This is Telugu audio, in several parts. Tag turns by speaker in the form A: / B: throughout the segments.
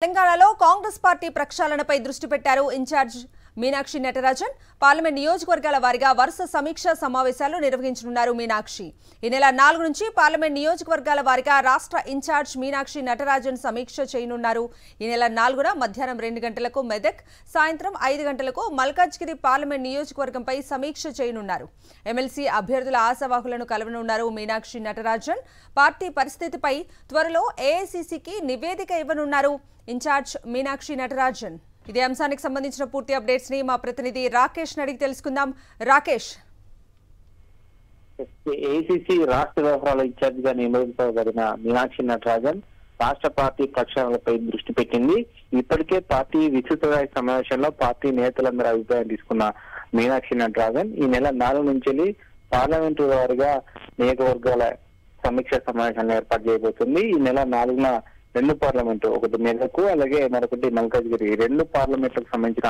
A: తెలంగాణలో కాంగ్రెస్ పార్టీ ప్రక్షాళనపై దృష్టి పెట్టారు ఇన్ఛార్జ్ మీనాక్షి నటరాజన్. పార్లమెంట్ నియోజకవర్గాల వారీగా వరుస సమీక్షా సమావేశాలు నిర్వహించనున్నారు మీనాక్షి. ఈ నెల 4 నుంచి పార్లమెంట్ నియోజకవర్గాల వారీగా రాష్ట్ర ఇన్ఛార్జ్ మీనాక్షి నటరాజన్ సమీక్ష చేయనున్నారు. ఈ నెల 4న మధ్యాహ్నం 2 గంటలకు మెదక్, సాయంత్రం 5 గంటలకు మల్కాజ్గిరి పార్లమెంట్ నియోజకవర్గంపై సమీక్ష చేయనున్నారు. ఎమ్మెల్సీ అభ్యర్థుల ఆశావాహులను కలవనున్నారు మీనాక్షి నటరాజన్. పార్టీ పరిస్థితిపై త్వరలో ఏఐసీసీకి నివేదిక ఇవ్వనున్నారు ఇన్ఛార్జ్ మీనాక్షి నటరాజన్. ఇదే అంశానికి సంబంధించిన పూర్తి అప్డేట్స్ ని మా ప్రతినిధి రాకేష్ అడిగి తెలుసుకుందాం. రాకేష్,
B: ఏఐసీసీ రాష్ట్ర వ్యవహారాల ఇన్ఛార్జ్ గా నియమించబడిన మీనాక్షి నటరాజన్ రాష్ట్ర పార్టీ ప్రక్షాళనలపై దృష్టి పెట్టింది. ఇప్పటికే పార్టీ విస్తృత సమావేశంలో పార్టీ నేతలందరూ అభిప్రాయం తీసుకున్న మీనాక్షి నటరాజన్ ఈ నెల 4 నుంచి పార్లమెంటు వారిగా నియోజకవర్గాల సమీక్ష సమావేశాలను ఏర్పాటు చేయబోతుంది. ఈ నెల 4న 2 పార్లమెంటు, ఒకటి మెదక్ అలాగే మరొకటి మల్కాజ్గిరి, 2 పార్లమెంట్లకు సంబంధించిన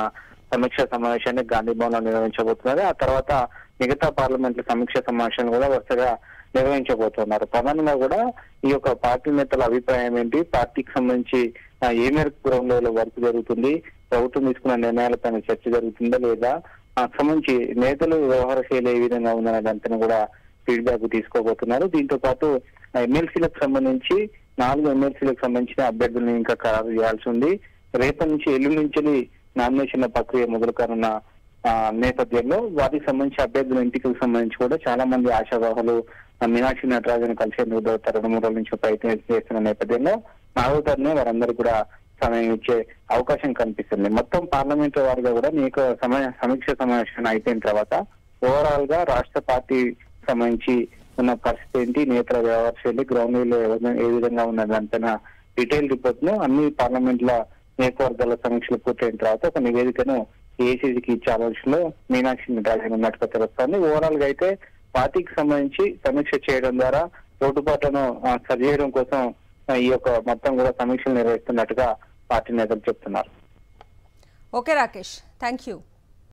B: సమీక్ష సమావేశాన్ని గాంధీ భవన్ లో నిర్వహించబోతున్నారు. ఆ తర్వాత మిగతా పార్లమెంట్ల సమీక్ష సమావేశాన్ని కూడా వరుసగా నిర్వహించబోతున్నారు. ప్రధానంగా కూడా ఈ యొక్క పార్టీ నేతల అభిప్రాయం ఏంటి, పార్టీకి సంబంధించి ఏ మేరకు గ్రౌండ్ లెవెల్ వర్క్ జరుగుతుంది, ప్రభుత్వం తీసుకున్న నిర్ణయాలపైన చర్చ జరుగుతుందా లేదా, సంబంధించి నేతలు వ్యవహార శైలి ఏ విధంగా ఉందనే దానిపైన కూడా ఫీడ్బ్యాక్ తీసుకోబోతున్నారు. దీంతో పాటు ఎమ్మెల్సీలకు సంబంధించి 4 ఎమ్మెల్సీలకు సంబంధించిన అభ్యర్థులను ఇంకా ఖరారు చేయాల్సి ఉంది. రేపటి నుంచి ఎల్లుండి నుంచి నామినేషన్ల ప్రక్రియ మొదలు కానున్న నేపథ్యంలో వాటికి సంబంధించి అభ్యర్థుల ఎంపికలకు సంబంధించి కూడా చాలా మంది ఆశావాహులు మీనాక్షి నటరాజన్ కలిసేందుకు 2-3 రోజుల నుంచి ప్రయత్నం చేస్తున్న నేపథ్యంలో 4వ తేదీనే వారందరూ కూడా సమయం ఇచ్చే అవకాశం కనిపిస్తుంది. మొత్తం పార్లమెంటు వారిగా కూడా మీకు సమీక్ష సమావేశం అయిపోయిన తర్వాత ఓవరాల్ గా రాష్ట్ర పార్టీ సంబంధించి ఉన్న పరిస్థితి ఏంటి, నేతల వ్యవహార శైలి, గ్రౌండ్ లెవెల్ ఏ విధంగా ఉన్న దానిపైన డీటెయిల్ రిపోర్ట్ ను అన్ని పార్లమెంట్ల నియోజకవర్గాల సమీక్షలు పూర్తయిన తర్వాత ఒక నివేదికను ఏఐసీసీకి ఇచ్చే ఆలోచనలో మీనాక్షి నటరాజన్ ఉన్నట్టుగా తెలుస్తోంది. ఓవరాల్ గా అయితే పార్టీకి సంబంధించి సమీక్ష చేయడం ద్వారా లోటుపాట్లను సరిచేయడం కోసం ఈ యొక్క మొత్తం కూడా సమీక్షలు నిర్వహిస్తున్నట్టుగా పార్టీ నేతలు చెప్తున్నారు.
A: Okay Rakesh, thank you.